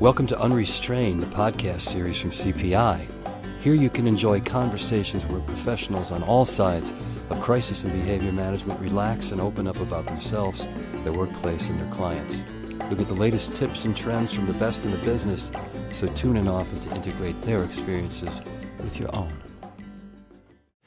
Welcome to Unrestrained, the podcast series from CPI. Here you can enjoy conversations where professionals on all sides of crisis and behavior management relax and open up about themselves, their workplace, and their clients. You'll get the latest tips and trends from the best in the business, so tune in often to integrate their experiences with your own.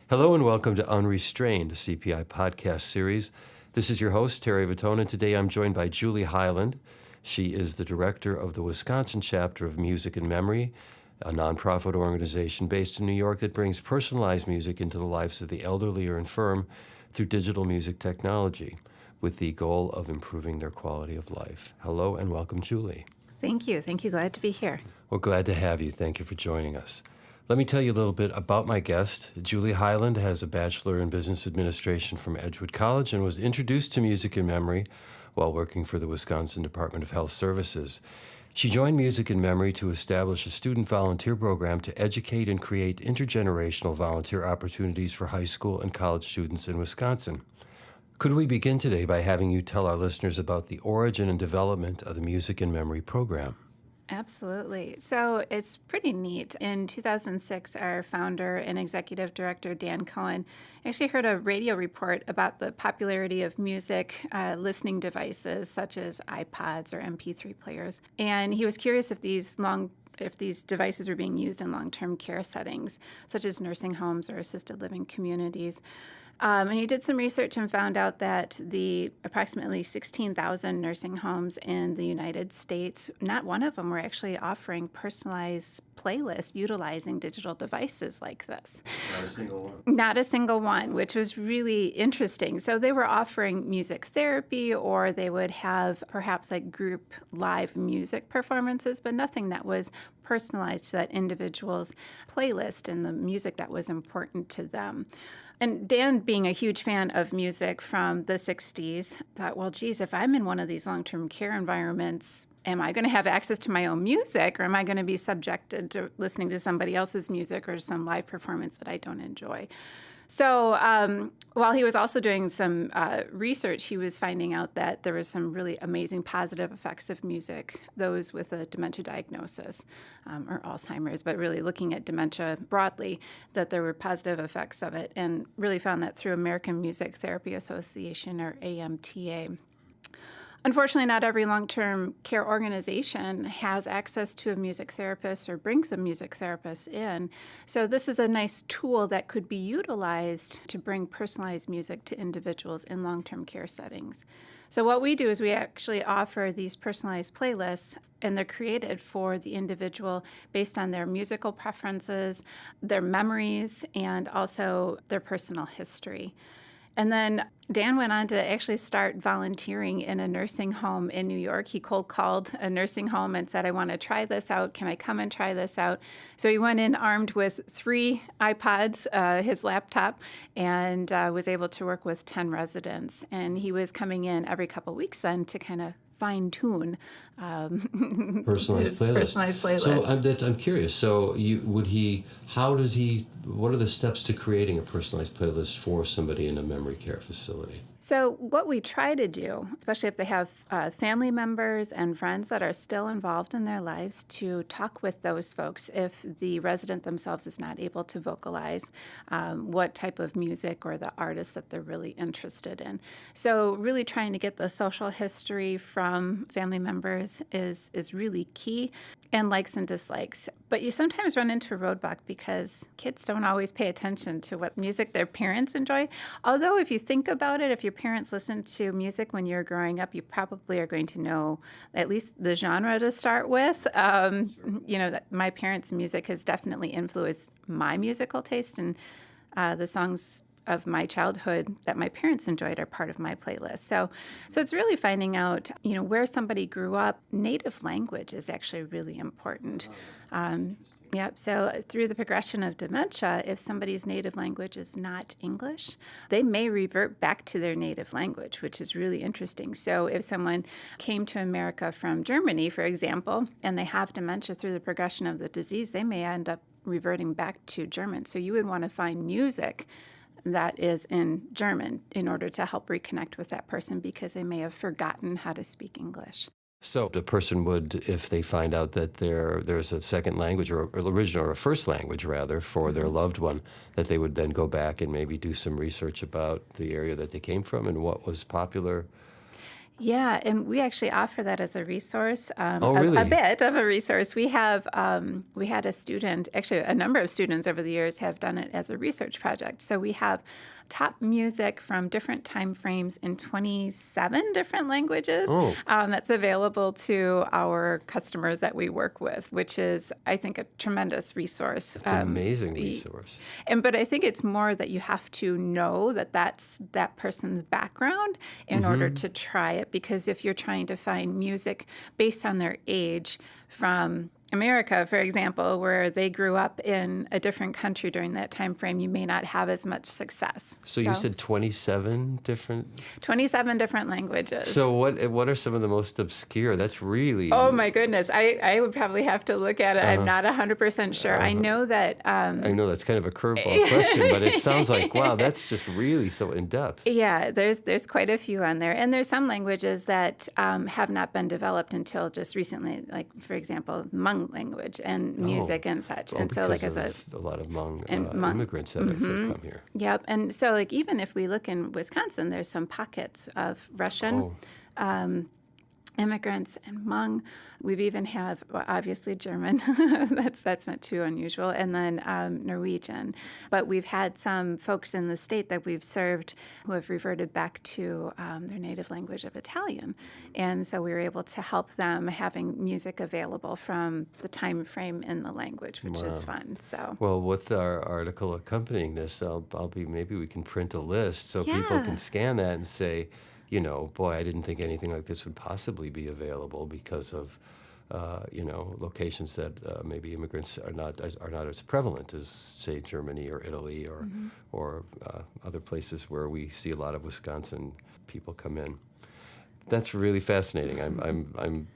Hello and welcome to Unrestrained, a CPI podcast series. This is your host, Terry Vittone, and today I'm joined by Julie Hyland. She is the director of the Wisconsin chapter of Music Memory, a nonprofit organization based in New York that brings personalized music into the lives of the elderly or infirm through digital music technology with the goal of improving their quality of life. Hello and welcome, Julie. Thank you. Glad to be here. We're glad to have you. Thank you for joining us. Let me tell you a little bit about my guest. Julie Hyland has a Bachelor in Business Administration from Edgewood College and was introduced to Music Memory while working for the Wisconsin Department of Health Services. She joined Music Memory to establish a student volunteer program to educate and create intergenerational volunteer opportunities for high school and college students in Wisconsin. Could we begin today by having you tell our listeners about the origin and development of the Music Memory program? Absolutely. So it's pretty neat. In 2006, our founder and executive director, Dan Cohen, actually heard a radio report about the popularity of music listening devices such as iPods or MP3 players. And he was curious if these devices were being used in long-term care settings, such as nursing homes or assisted living communities. And he did some research and found out that the approximately 16,000 nursing homes in the United States, not one of them were actually offering personalized playlists utilizing digital devices like this. Not a single one. Not a single one, which was really interesting. So they were offering music therapy, or they would have perhaps like group live music performances, but nothing that was personalized to that individual's playlist and the music that was important to them. And Dan, being a huge fan of music from the 60s, thought, well, geez, if I'm in one of these long-term care environments, am I going to have access to my own music, or am I going to be subjected to listening to somebody else's music or some live performance that I don't enjoy? So while he was also doing some research, he was finding out that there was some really amazing positive effects of music, those with a dementia diagnosis or Alzheimer's, but really looking at dementia broadly, that there were positive effects of it, and really found that through American Music Therapy Association, or AMTA. Unfortunately, not every long-term care organization has access to a music therapist or brings a music therapist in. So this is a nice tool that could be utilized to bring personalized music to individuals in long-term care settings. So what we do is we actually offer these personalized playlists, and they're created for the individual based on their musical preferences, their memories, and also their personal history. And then Dan went on to actually start volunteering in a nursing home in New York. He cold called a nursing home and said, I want to try this out. Can I come and try this out? So he went in armed with 3 iPods, his laptop, and was able to work with 10 residents. And he was coming in every couple of weeks then to kind of fine-tune personalized playlist. So I'm curious. So what are the steps to creating a personalized playlist for somebody in a memory care facility? So what we try to do, especially if they have family members and friends that are still involved in their lives, to talk with those folks if the resident themselves is not able to vocalize what type of music or the artist that they're really interested in. So really trying to get the social history from family members is really key, and likes and dislikes. But you sometimes run into a roadblock because kids don't always pay attention to what music their parents enjoy. Although if you think about it, if your parents listened to music when you were growing up, you probably are going to know at least the genre to start with. That my parents' music has definitely influenced my musical taste, and the songs of my childhood that my parents enjoyed are part of my playlist. So it's really finding out, where somebody grew up. Native language is actually really important. So through the progression of dementia, if somebody's native language is not English, they may revert back to their native language, which is really interesting. So if someone came to America from Germany, for example, and they have dementia through the progression of the disease, they may end up reverting back to German. So you would want to find music that is in German in order to help reconnect with that person, because they may have forgotten how to speak English. So the person would, if they find out that there's a second language or original or a first language rather for their loved one, that they would then go back and maybe do some research about the area that they came from and what was popular. Yeah, and we actually offer that as a resource, Oh, really? a bit of a resource. We have we had a student, actually a number of students over the years have done it as a research project. So we have top music from different time frames in 27 different languages that's available to our customers that we work with, which is, I think, a tremendous resource. It's an amazing resource. But I think it's more that you have to know that that's that person's background in order to try it. Because if you're trying to find music based on their age from America, for example, where they grew up in a different country during that time frame, you may not have as much success. So you said 27 different? 27 different languages. So what are some of the most obscure? That's really... Oh, my goodness. I would probably have to look at it. I'm not 100% sure. I know that... I know that's kind of a curveball question, but it sounds like, wow, that's just really so in-depth. Yeah, there's quite a few on there. And there's some languages that have not been developed until just recently, like, for example, Hmong language and music and such. And so, like, as a lot of Hmong immigrants that have come here. Yep. And so, like, even if we look in Wisconsin, there's some pockets of Russian immigrants and Hmong. We've even have, well, obviously German. that's not too unusual. And then Norwegian. But we've had some folks in the state that we've served who have reverted back to their native language of Italian. And so we were able to help them having music available from the time frame in the language, which is fun. So, well, with our article accompanying this, maybe we can print a list so people can scan that and say, you know, boy, I didn't think anything like this would possibly be available because of, locations that maybe immigrants are not as prevalent as, say, Germany or Italy or other places where we see a lot of Wisconsin people come in. That's really fascinating. I'm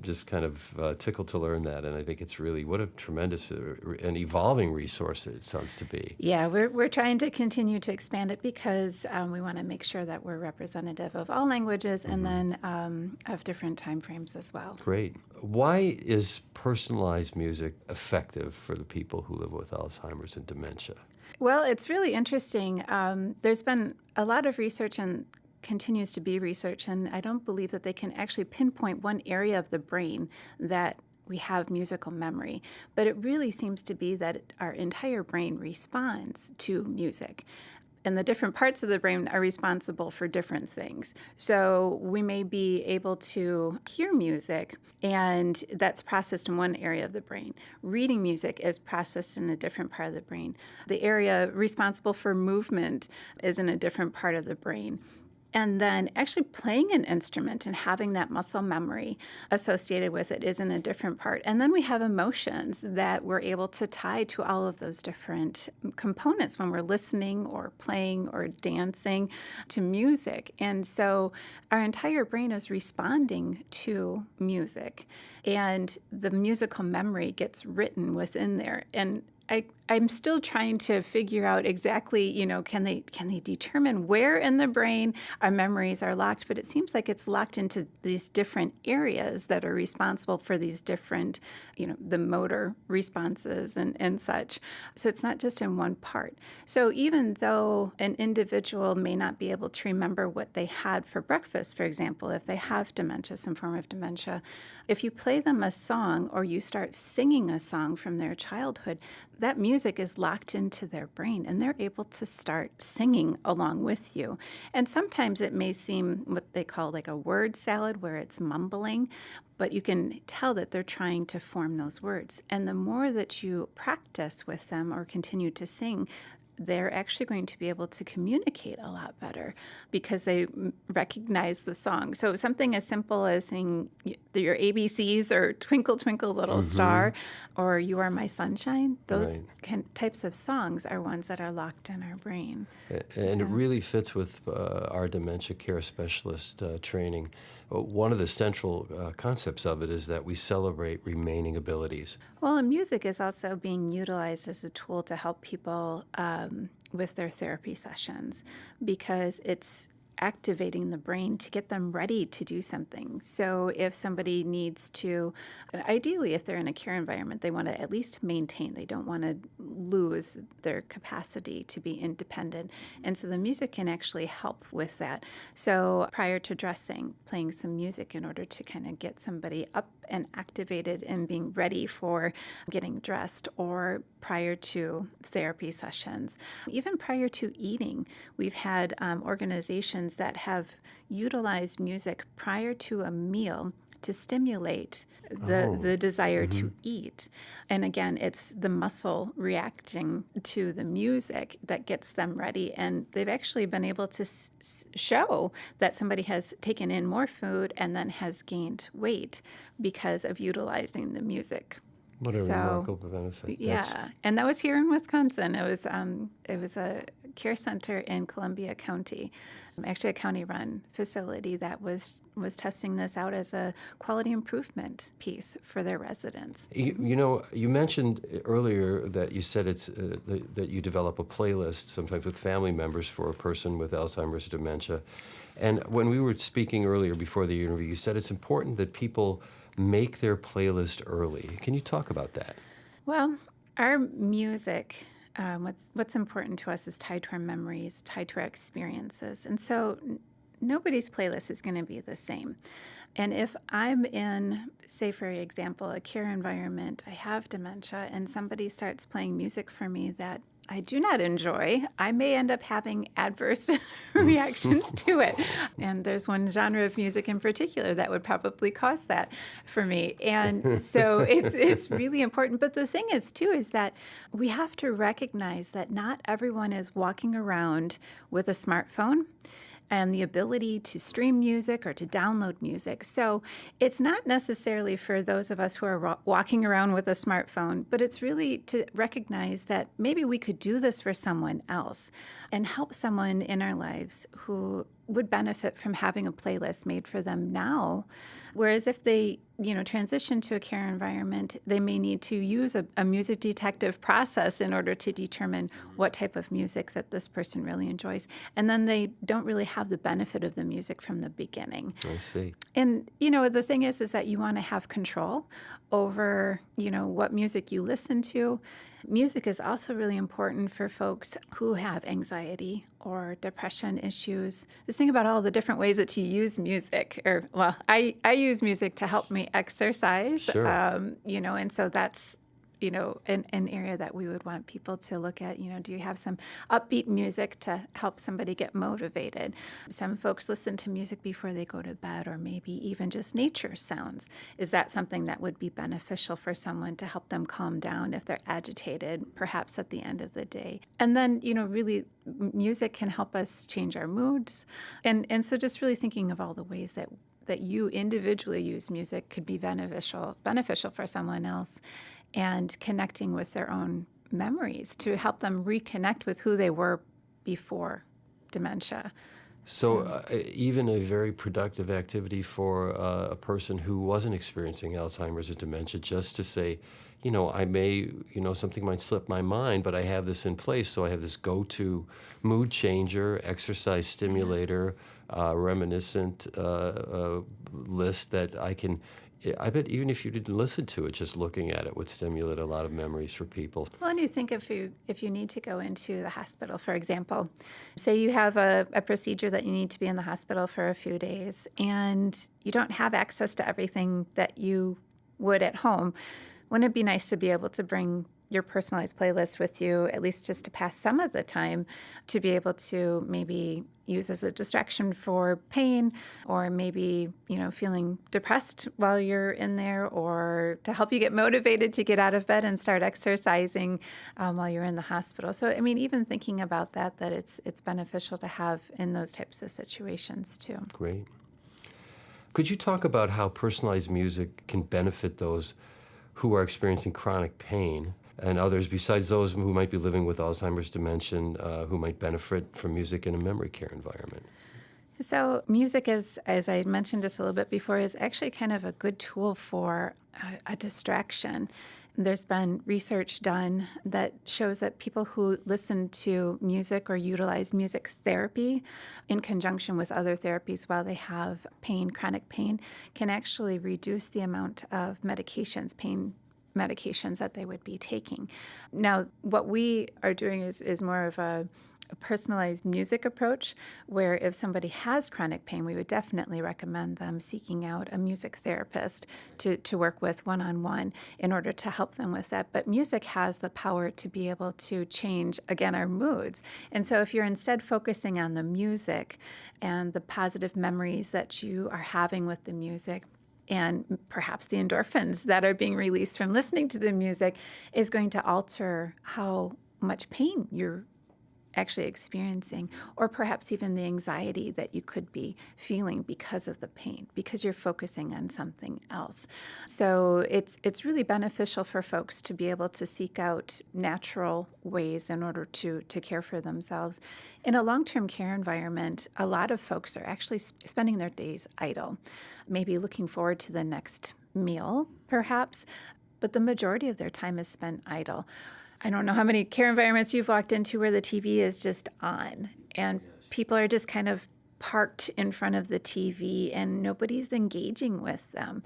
just kind of tickled to learn that, and I think it's really what a tremendous and evolving resource it sounds to be. Yeah, we're trying to continue to expand it because we want to make sure that we're representative of all languages and then of different time frames as well. Great. Why is personalized music effective for the people who live with Alzheimer's and dementia? Well, it's really interesting. There's been a lot of research and continues to be research, and I don't believe that they can actually pinpoint one area of the brain that we have musical memory. But it really seems to be that our entire brain responds to music. And the different parts of the brain are responsible for different things. So we may be able to hear music, and that's processed in one area of the brain. Reading music is processed in a different part of the brain. The area responsible for movement is in a different part of the brain. And then actually playing an instrument and having that muscle memory associated with it is in a different part. And then we have emotions that we're able to tie to all of those different components when we're listening or playing or dancing to music. And so our entire brain is responding to music. And the musical memory gets written within there. And I'm still trying to figure out exactly, can they determine where in the brain our memories are locked? But it seems like it's locked into these different areas that are responsible for these different, the motor responses and such. So it's not just in one part. So even though an individual may not be able to remember what they had for breakfast, for example, if they have dementia, some form of dementia, if you play them a song or you start singing a song from their childhood, that music is locked into their brain and they're able to start singing along with you. And sometimes it may seem what they call like a word salad where it's mumbling, but you can tell that they're trying to form those words. And the more that you practice with them or continue to sing, they're actually going to be able to communicate a lot better because they recognize the song. So something as simple as saying your ABCs or Twinkle, Twinkle, Little Star or You Are My Sunshine, those types of songs are ones that are locked in our brain. And it really fits with our dementia care specialist training. One of the central concepts of it is that we celebrate remaining abilities. Well, and music is also being utilized as a tool to help people with their therapy sessions because it's activating the brain to get them ready to do something. So if somebody needs to, ideally, if they're in a care environment, they want to at least maintain. They don't want to lose their capacity to be independent. And so the music can actually help with that. So prior to dressing, playing some music in order to kind of get somebody up and activated and being ready for getting dressed, or prior to therapy sessions, even prior to eating. We've had organizations that have utilized music prior to a meal to stimulate the desire to eat. And again, it's the muscle reacting to the music that gets them ready. And they've actually been able to show that somebody has taken in more food and then has gained weight because of utilizing the music. What a remarkable benefit. Yeah, and that was here in Wisconsin. It was a care center in Columbia County, actually a county-run facility that was testing this out as a quality improvement piece for their residents. You mentioned earlier that you said it's that you develop a playlist sometimes with family members for a person with Alzheimer's or dementia. And when we were speaking earlier before the interview, you said it's important that people make their playlist early. Can you talk about that? Well, our music, what's important to us is tied to our memories, tied to our experiences. And so nobody's playlist is going to be the same. And if I'm in, say, for example, a care environment, I have dementia, and somebody starts playing music for me that I do not enjoy, I may end up having adverse reactions to it. And there's one genre of music in particular that would probably cause that for me. And so it's really important. But the thing is, too, is that we have to recognize that not everyone is walking around with a smartphone and the ability to stream music or to download music. So it's not necessarily for those of us who are walking around with a smartphone, but it's really to recognize that maybe we could do this for someone else and help someone in our lives who would benefit from having a playlist made for them now. Whereas if they, transition to a care environment, they may need to use a music detective process in order to determine what type of music that this person really enjoys. And then they don't really have the benefit of the music from the beginning. I see. And, the thing is that you want to have control over, what music you listen to. Music is also really important for folks who have anxiety or depression issues. Just think about all the different ways that you use music. I use music to help me exercise. Sure. And so that's, an area that we would want people to look at. Do you have some upbeat music to help somebody get motivated? Some folks listen to music before they go to bed, or maybe even just nature sounds. Is that something that would be beneficial for someone to help them calm down if they're agitated, perhaps at the end of the day? And then, really, music can help us change our moods. And so just really thinking of all the ways that you individually use music could be beneficial for someone else, and connecting with their own memories to help them reconnect with who they were before dementia. So even a very productive activity for a person who wasn't experiencing Alzheimer's or dementia, just to say, I may, something might slip my mind, but I have this in place. So I have this go-to mood changer, exercise stimulator, reminiscent list that I bet even if you didn't listen to it, just looking at it would stimulate a lot of memories for people. Well, and you think if you need to go into the hospital, for example, say you have a procedure that you need to be in the hospital for a few days, and you don't have access to everything that you would at home, wouldn't it be nice to be able to bring your personalized playlist with you, at least just to pass some of the time, to be able to maybe use as a distraction for pain, or maybe, feeling depressed while you're in there, or to help you get motivated to get out of bed and start exercising while you're in the hospital. So, even thinking about that it's beneficial to have in those types of situations too. Great. Could you talk about how personalized music can benefit those who are experiencing chronic pain, and others besides those who might be living with Alzheimer's, dementia, who might benefit from music in a memory care environment? So music is, as I mentioned just a little bit before, is actually kind of a good tool for a distraction. There's been research done that shows that people who listen to music or utilize music therapy in conjunction with other therapies while they have pain, chronic pain, can actually reduce the amount of pain medications that they would be taking. Now, what we are doing is more of a personalized music approach, where if somebody has chronic pain, we would definitely recommend them seeking out a music therapist to work with one-on-one in order to help them with that. But music has the power to be able to change, again, our moods. And so if you're instead focusing on the music and the positive memories that you are having with the music, and perhaps the endorphins that are being released from listening to the music is going to alter how much pain you're actually experiencing, or perhaps even the anxiety that you could be feeling because of the pain, because you're focusing on something else. So it's really beneficial for folks to be able to seek out natural ways in order to care for themselves. In a long-term care environment, a lot of folks are actually spending their days idle, maybe looking forward to the next meal, perhaps, but the majority of their time is spent idle. I don't know how many care environments you've walked into where the TV is just on and people are just kind of parked in front of the TV and nobody's engaging with them.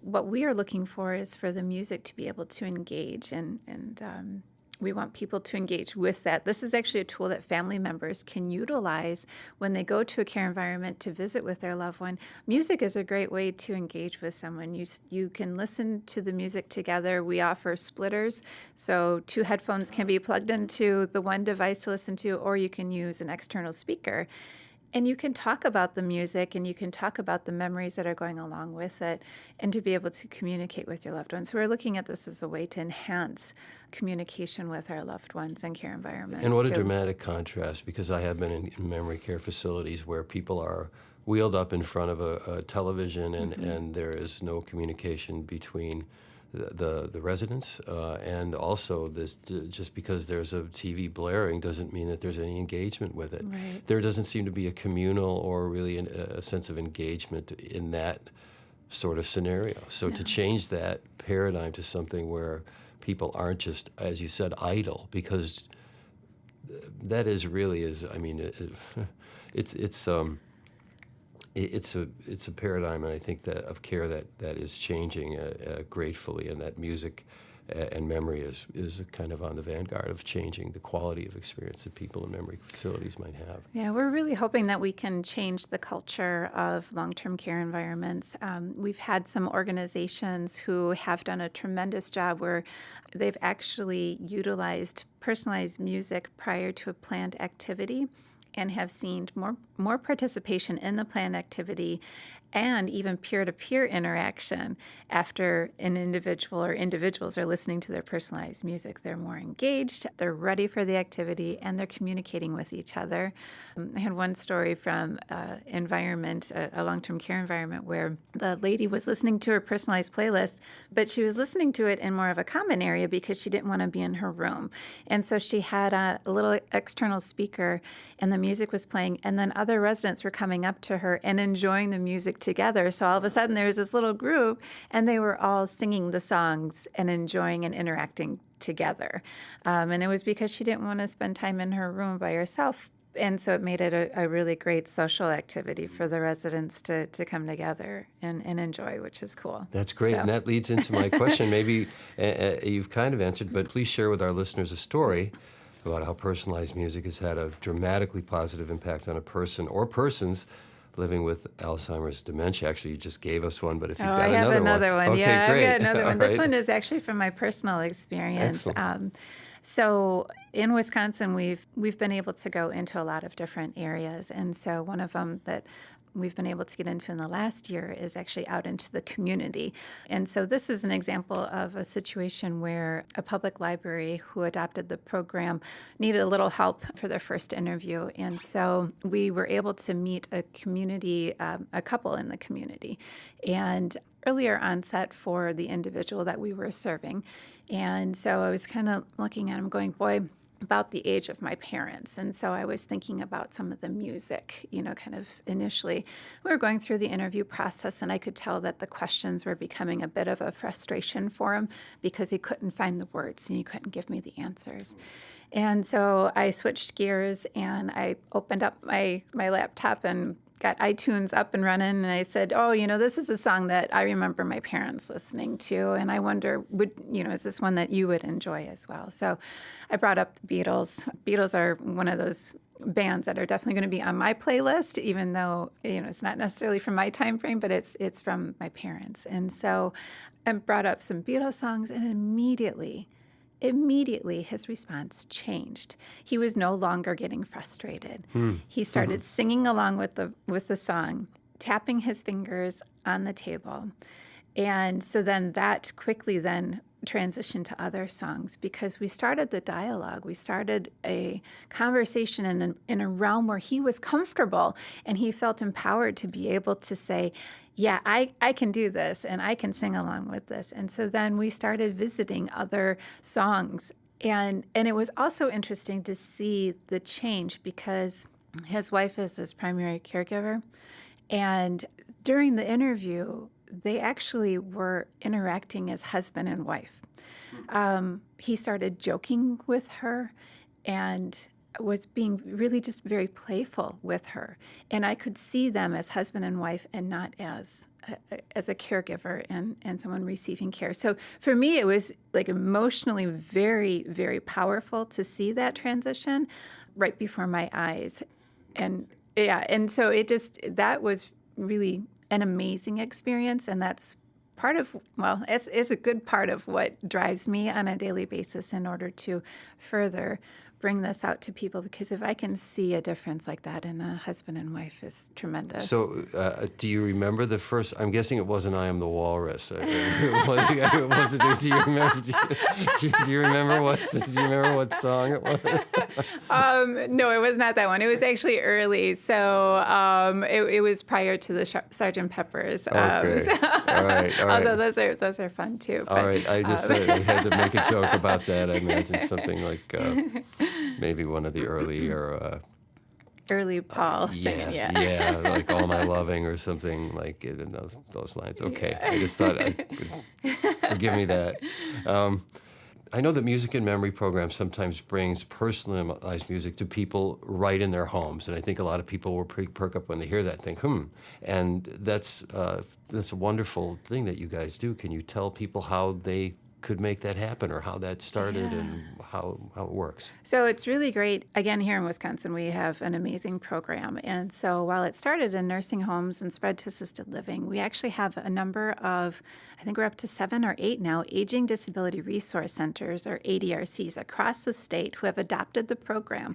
What we are looking for is for the music to be able to engage, and we want people to engage with that. This is actually a tool that family members can utilize when they go to a care environment to visit with their loved one. Music is a great way to engage with someone. You can listen to the music together. We offer splitters, so 2 headphones can be plugged into the one device to listen to, or you can use an external speaker. And you can talk about the music and you can talk about the memories that are going along with it and to be able to communicate with your loved ones. So we're looking at this as a way to enhance communication with our loved ones in care environments. And what a dramatic contrast, because I have been in memory care facilities where people are wheeled up in front of a television and there is no communication between the residents, and also this just because there's a TV blaring doesn't mean that there's any engagement with it. Right. There doesn't seem to be a communal or really a sense of engagement in that sort of scenario. So to change that paradigm to something where people aren't just, as you said, idle, because that is really I mean, it's a paradigm, and I think that of care that is changing gratefully, and that music and memory is kind of on the vanguard of changing the quality of experience that people in memory facilities might have. Yeah, we're really hoping that we can change the culture of long-term care environments. We've had some organizations who have done a tremendous job where they've actually utilized personalized music prior to a planned activity and have seen more participation in the planned activity and even peer-to-peer interaction after an individual or individuals are listening to their personalized music. They're more engaged, they're ready for the activity, and they're communicating with each other. I had one story from a long-term care environment, where the lady was listening to her personalized playlist, but she was listening to it in more of a common area because she didn't want to be in her room. And so she had a little external speaker, and the music was playing, and then other residents were coming up to her and enjoying the music together. So all of a sudden there was this little group, and they were all singing the songs and enjoying and interacting together. And it was because she didn't want to spend time in her room by herself. And so it made it a really great social activity for the residents to come together and enjoy, which is cool. That's great. So. And that leads into my question. Maybe you've kind of answered, but please share with our listeners a story about how personalized music has had a dramatically positive impact on a person or persons living with Alzheimer's dementia. Actually, you just gave us one, but if you've got I have another one. Okay, yeah, great. I've got another one. All This right. one is actually from my personal experience. Excellent. So in Wisconsin, we've been able to go into a lot of different areas, and so one of them that we've been able to get into in the last year is actually out into the community. And so this is an example of a situation where a public library who adopted the program needed a little help for their first interview. And so we were able to meet a couple in the community, and earlier onset for the individual that we were serving. And so I was kind of looking at him going, boy, about the age of my parents. And so I was thinking about some of the music, kind of initially. We were going through the interview process, and I could tell that the questions were becoming a bit of a frustration for him because he couldn't find the words and he couldn't give me the answers. And so I switched gears and I opened up my laptop and got iTunes up and running, and I said, this is a song that I remember my parents listening to, and I wonder, is this one that you would enjoy as well? So I brought up the Beatles. Beatles are one of those bands that are definitely going to be on my playlist, even though, it's not necessarily from my time frame, but it's from my parents. And so I brought up some Beatles songs, and immediately his response changed. He was no longer getting frustrated. He started singing along with the song, tapping his fingers on the table. And so then that quickly then transitioned to other songs because we started the dialogue. We started a conversation in a realm where he was comfortable and he felt empowered to be able to say, yeah, I can do this and I can sing along with this. And so then we started visiting other songs. And it was also interesting to see the change because his wife is his primary caregiver. And during the interview, they actually were interacting as husband and wife. He started joking with her and was being really just very playful with her. And I could see them as husband and wife and not as a caregiver and someone receiving care. So for me, it was like emotionally very, very powerful to see that transition right before my eyes. And so that was really an amazing experience. And that's it's a good part of what drives me on a daily basis in order to further bring this out to people, because if I can see a difference like that in a husband and wife is tremendous. So do you remember the first, I'm guessing it wasn't I Am the Walrus. Do you remember what song it was? No, it was not that one. It was actually early. So it was prior to the Sgt. Pepper's. Okay. So, all right. Although those are fun too. All right. I just I had to make a joke about that. I imagined something like maybe one of the earlier early Paul singing, yeah, like All My Loving or something like in those lines. Okay, I just thought, forgive me that. I know that Music in Memory program sometimes brings personalized music to people right in their homes, and I think a lot of people will perk up when they hear that, think, and that's a wonderful thing that you guys do. Can you tell people how they could make that happen, or how that started and how it works? So it's really great. Again, here in Wisconsin, we have an amazing program. And so while it started in nursing homes and spread to assisted living, we actually have a number of, I think we're up to 7 or 8 now, Aging Disability Resource Centers, or ADRCs, across the state who have adopted the program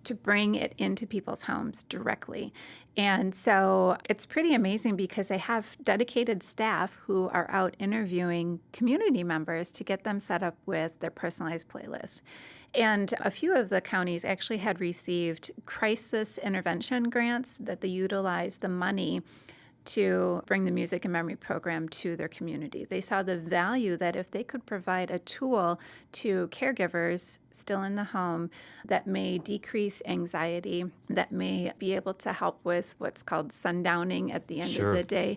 to bring it into people's homes directly. And so it's pretty amazing because they have dedicated staff who are out interviewing community members to get them set up with their personalized playlist. And a few of the counties actually had received crisis intervention grants that they utilized the money to bring the Music and Memory program to their community. They saw the value that if they could provide a tool to caregivers still in the home that may decrease anxiety, that may be able to help with what's called sundowning at the end of the day,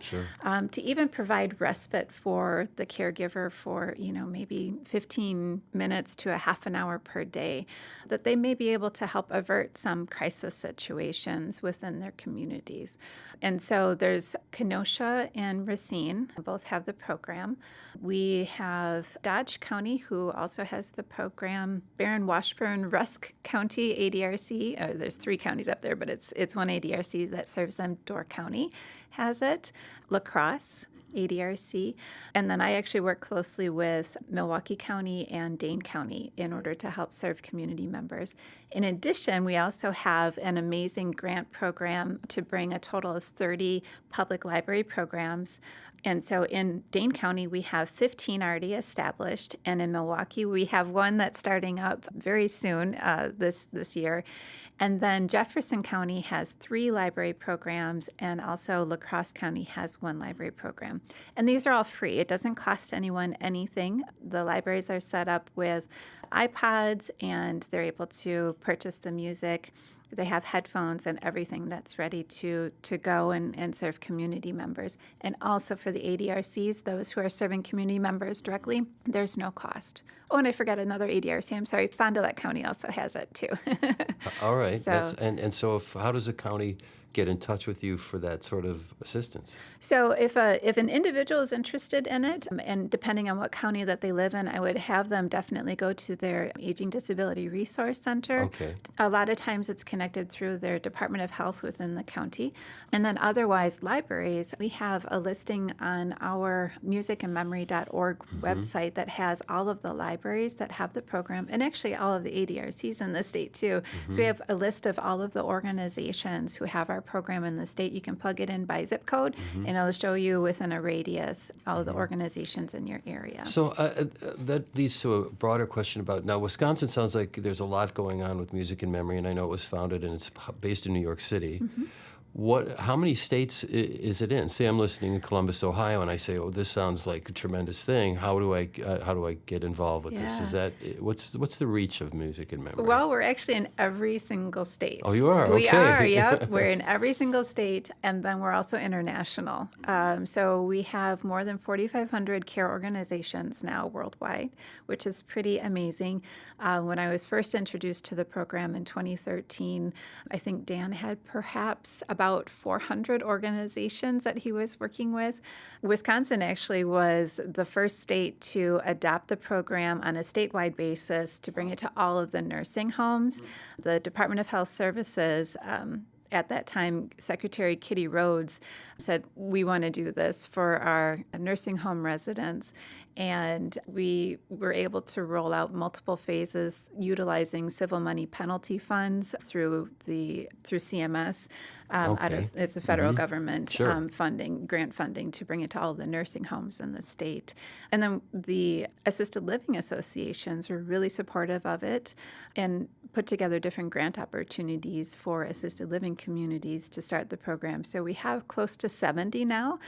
to even provide respite for the caregiver for, maybe 15 minutes to a half an hour per day, that they may be able to help avert some crisis situations within their communities. And so there's Kenosha and Racine, both have the program. We have Dodge County, who also has the program. Barron, Washburn, Rusk County ADRC. There's 3 counties up there, but it's one ADRC that serves them. Door County has it. La Crosse ADRC. And then I actually work closely with Milwaukee County and Dane County in order to help serve community members. In addition, we also have an amazing grant program to bring a total of 30 public library programs. And so in Dane County, we have 15 already established. And in Milwaukee, we have one that's starting up very soon this year. And then Jefferson County has 3 library programs, and also La Crosse County has 1 library program. And these are all free. It doesn't cost anyone anything. The libraries are set up with iPods, and they're able to purchase the music. They have headphones and everything that's ready to go and serve community members. And also for the ADRCs, those who are serving community members directly, there's no cost. Oh, and I forgot another ADRC. I'm sorry. Fond du Lac County also has it too. All right. So, So how does a county get in touch with you for that sort of assistance? So if an individual is interested in it, and depending on what county that they live in, I would have them definitely go to their Aging Disability Resource Center. Okay. A lot of times it's connected through their Department of Health within the county. And then otherwise, libraries, we have a listing on our musicandmemory.org website that has all of the libraries that have the program, and actually all of the ADRCs in the state too. So we have a list of all of the organizations who have our program in the state. You can plug it in by zip code, and it'll show you within a radius all of the organizations in your area. So that leads to a broader question about, now Wisconsin sounds like there's a lot going on with Music and Memory, and I know it was founded and it's based in New York City. How many states is it in? Say I'm listening in Columbus, Ohio, and I say, "Oh, this sounds like a tremendous thing. How do I get involved with this?" Is that what's the reach of Music and Memory? Well, we're actually in every single state. Oh, you are? We Okay. are, yep. We're in every single state, and then we're also international. So we have more than 4,500 care organizations now worldwide, which is pretty amazing. When I was first introduced to the program in 2013, I think Dan had perhaps about 400 organizations that he was working with. Wisconsin actually was the first state to adopt the program on a statewide basis to bring it to all of the nursing homes. The Department of Health Services, at that time, Secretary Kitty Rhodes said, "We want to do this for our nursing home residents." And we were able to roll out multiple phases utilizing civil money penalty funds through CMS. It's the federal government funding, grant funding, to bring it to all the nursing homes in the state. And then the assisted living associations were really supportive of it and put together different grant opportunities for assisted living communities to start the program. So we have close to 70 now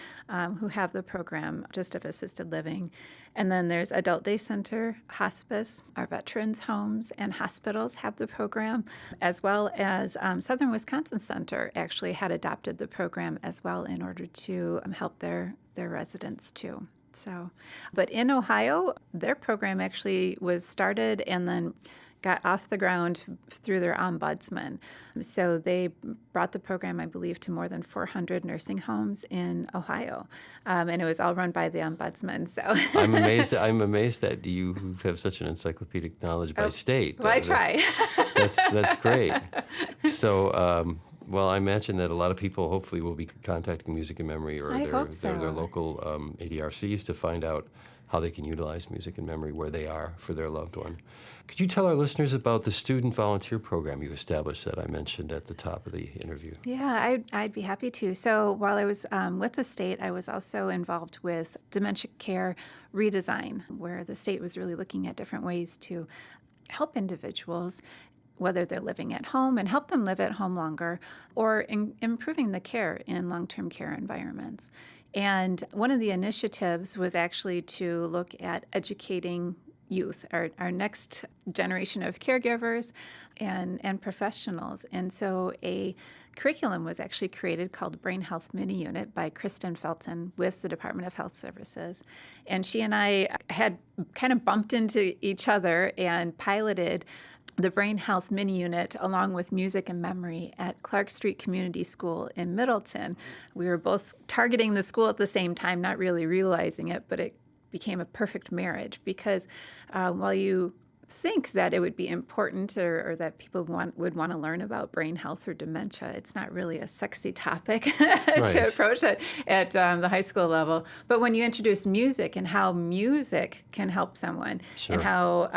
who have the program just of assisted living. And then there's Adult Day Center, hospice, our veterans homes and hospitals have the program, as well as Southern Wisconsin Center actually had adopted the program as well in order to help their residents too. So, but in Ohio, their program actually was started and then got off the ground through their ombudsman. So they brought the program, I believe, to more than 400 nursing homes in Ohio, and it was all run by the ombudsman. So I'm amazed that you have such an encyclopedic knowledge by state. Well, I try. That's great. So, well, I imagine that a lot of people hopefully will be contacting Music and Memory or their local ADRCs to find out how they can utilize Music and Memory where they are for their loved one. Could you tell our listeners about the student volunteer program you established that I mentioned at the top of the interview? Yeah, I'd be happy to. So while I was with the state, I was also involved with dementia care redesign, where the state was really looking at different ways to help individuals, whether they're living at home and help them live at home longer, or improving the care in long-term care environments. And one of the initiatives was actually to look at educating youth, our next generation of caregivers and professionals. And so a curriculum was actually created called Brain Health Mini Unit by Kristen Felton with the Department of Health Services. And she and I had kind of bumped into each other and piloted the Brain Health Mini Unit along with Music and Memory at Clark Street Community School in Middleton. We were both targeting the school at the same time, not really realizing it, but it became a perfect marriage because while you think that it would be important or that people would want to learn about brain health or dementia, it's not really a sexy topic to approach it at the high school level. But when you introduce music and how music can help someone and how,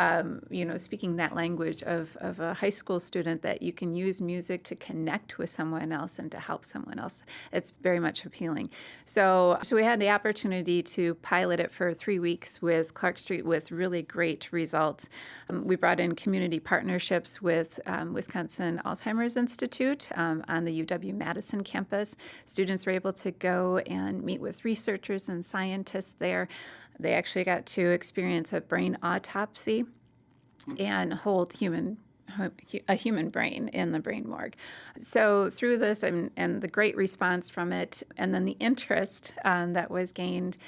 speaking that language of a high school student, that you can use music to connect with someone else and to help someone else, it's very much appealing. So we had the opportunity to pilot it for 3 weeks with Clark Street with really great results. We brought in community partnerships with Wisconsin Alzheimer's Institute on the UW-Madison campus. Students were able to go and meet with researchers and scientists there. They actually got to experience a brain autopsy and hold a human brain in the brain morgue. So through this and the great response from it, and then the interest that was gained,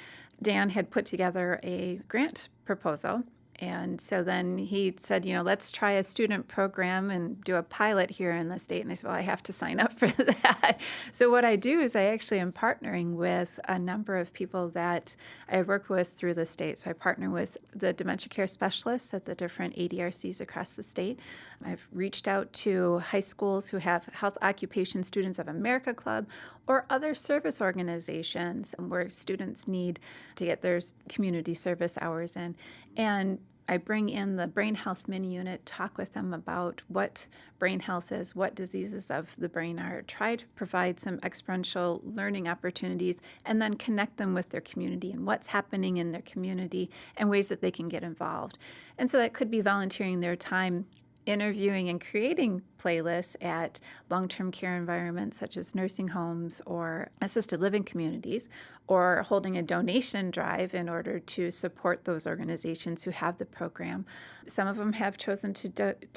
Dan had put together a grant proposal. And so then he said, let's try a student program and do a pilot here in the state. And I said, well, I have to sign up for that. So what I do is I actually am partnering with a number of people that I work with through the state. So I partner with the dementia care specialists at the different ADRCs across the state. I've reached out to high schools who have Health Occupation Students of America Club or other service organizations where students need to get their community service hours in. And I bring in the brain health mini unit, talk with them about what brain health is, what diseases of the brain are, try to provide some experiential learning opportunities, and then connect them with their community and what's happening in their community and ways that they can get involved. And so that could be volunteering their time interviewing and creating playlists at long-term care environments such as nursing homes or assisted living communities, or holding a donation drive in order to support those organizations who have the program. Some of them have chosen to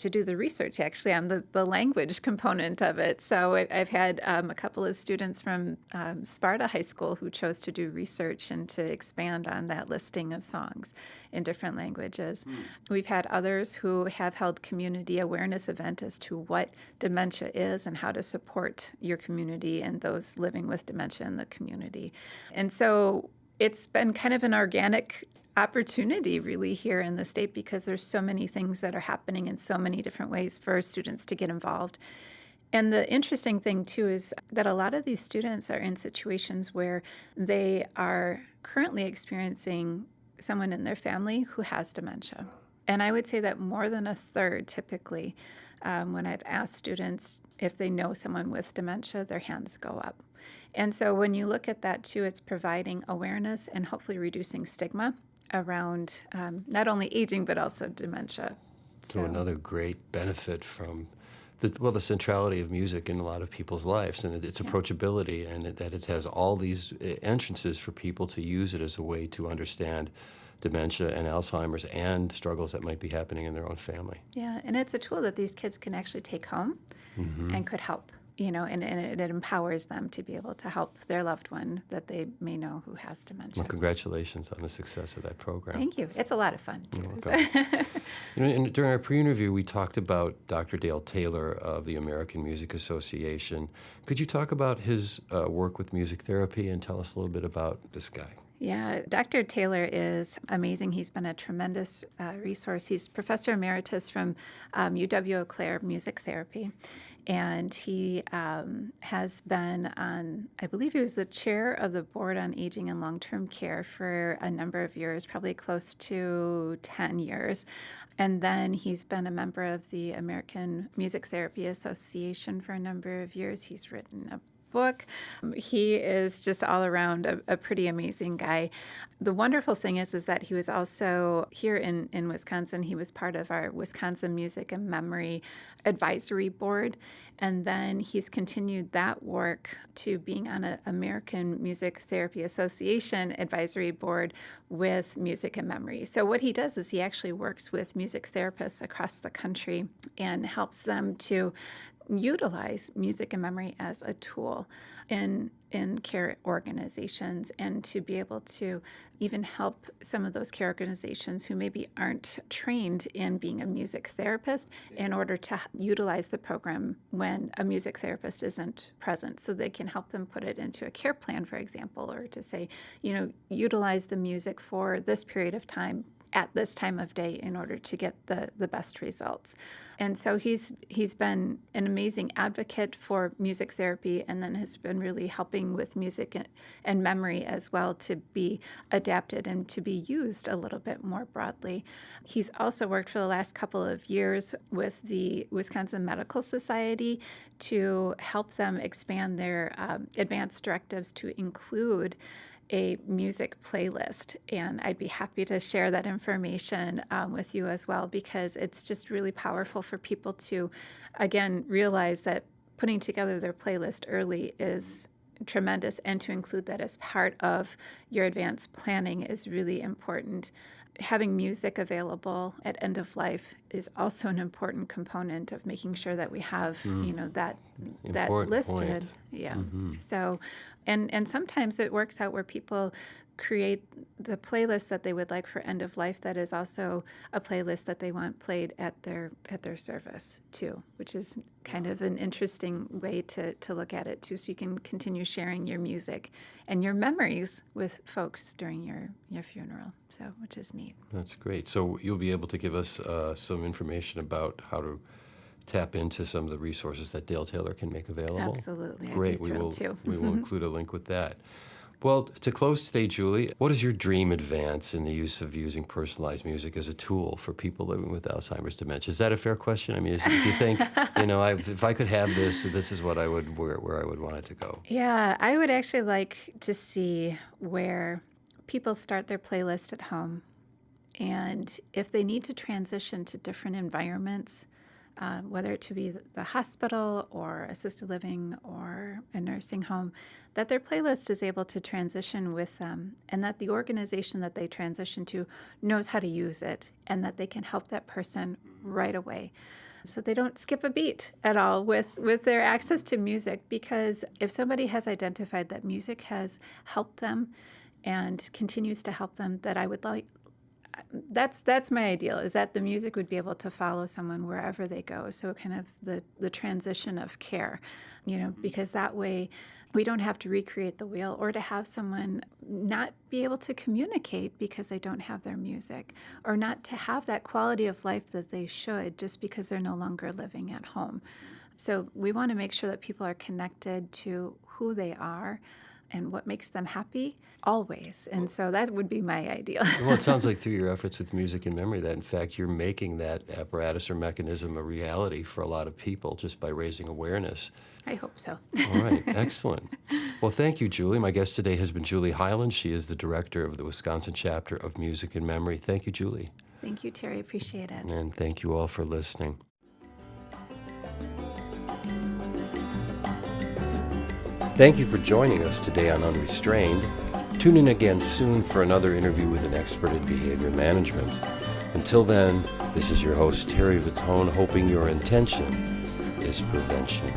do the research actually on the language component of it. So I've had a couple of students from Sparta High School who chose to do research and to expand on that listing of songs in different languages. We've had others who have held community awareness event as to what dementia is and how to support your community and those living with dementia in the community. And so it's been kind of an organic opportunity really here in the state because there's so many things that are happening in so many different ways for students to get involved. And the interesting thing, too, is that a lot of these students are in situations where they are currently experiencing someone in their family who has dementia. And I would say that more than a third, typically, when I've asked students if they know someone with dementia, their hands go up. And so when you look at that, too, it's providing awareness and hopefully reducing stigma around not only aging, but also dementia. So another great benefit from the centrality of music in a lot of people's lives and its approachability, and that it has all these entrances for people to use it as a way to understand dementia and Alzheimer's and struggles that might be happening in their own family. Yeah, and it's a tool that these kids can actually take home and could help, and it empowers them to be able to help their loved one that they may know who has dementia. Well, congratulations on the success of that program. Thank you. It's a lot of fun, too. And during our pre-interview, we talked about Dr. Dale Taylor of the American Music Association. Could you talk about his work with music therapy and tell us a little bit about this guy? Yeah, Dr. Taylor is amazing. He's been a tremendous resource. He's professor emeritus from UW-Eau Claire Music Therapy. And he has been on, I believe he was the chair of the Board on Aging and Long-Term Care for a number of years, probably close to 10 years. And then he's been a member of the American Music Therapy Association for a number of years. He's written a book. He is just all around a pretty amazing guy. The wonderful thing is that he was also here in Wisconsin. He was part of our Wisconsin Music and Memory Advisory Board. And then he's continued that work to being on an American Music Therapy Association Advisory Board with Music and Memory. So what he does is he actually works with music therapists across the country and helps them to utilize music and memory as a tool in care organizations, and to be able to even help some of those care organizations who maybe aren't trained in being a music therapist in order to utilize the program when a music therapist isn't present, so they can help them put it into a care plan, for example, or to say, utilize the music for this period of time at this time of day in order to get the best results. And so he's been an amazing advocate for music therapy, and then has been really helping with music and memory as well to be adapted and to be used a little bit more broadly. He's also worked for the last couple of years with the Wisconsin Medical Society to help them expand their advanced directives to include a music playlist, and I'd be happy to share that information with you as well, because it's just really powerful for people to, again, realize that putting together their playlist early is tremendous, and to include that as part of your advanced planning is really important. Having music available at end of life is also an important component of making sure that we have, that Important listed. point. Yeah. So, and sometimes it works out where people create the playlist that they would like for end of life that is also a playlist that they want played at their service too, which is kind of an interesting way to look at it too, so you can continue sharing your music and your memories with folks during your funeral, so which is neat. That's great. So you'll be able to give us some information about how to tap into some of the resources that Dale Taylor can make available? Absolutely. Great. I'd be thrilled to. We will include a link with that. Well, to close today, Julie, what is your dream advance in the use of using personalized music as a tool for people living with Alzheimer's dementia? Is that a fair question? I mean, if you think, if I could have this is what I would, where I would want it to go. Yeah, I would actually like to see where people start their playlist at home, and if they need to transition to different environments, whether it to be the hospital or assisted living or a nursing home, that their playlist is able to transition with them, and that the organization that they transition to knows how to use it, and that they can help that person right away, so they don't skip a beat at all with their access to music. Because if somebody has identified that music has helped them and continues to help them, that I would like, that's my ideal, is that the music would be able to follow someone wherever they go. So kind of the transition of care, because that way we don't have to recreate the wheel, or to have someone not be able to communicate because they don't have their music, or not to have that quality of life that they should just because they're no longer living at home. So we want to make sure that people are connected to who they are and what makes them happy always. And so that would be my ideal. Well, it sounds like through your efforts with music and memory that, in fact, you're making that apparatus or mechanism a reality for a lot of people just by raising awareness. I hope so. All right. Excellent. Well, thank you, Julie. My guest today has been Julie Hyland. She is the director of the Wisconsin chapter of Music and Memory. Thank you, Julie. Thank you, Terry. Appreciate it. And thank you all for listening. Thank you for joining us today on Unrestrained. Tune in again soon for another interview with an expert in behavior management. Until then, this is your host, Terry Vittone, hoping your intention is prevention.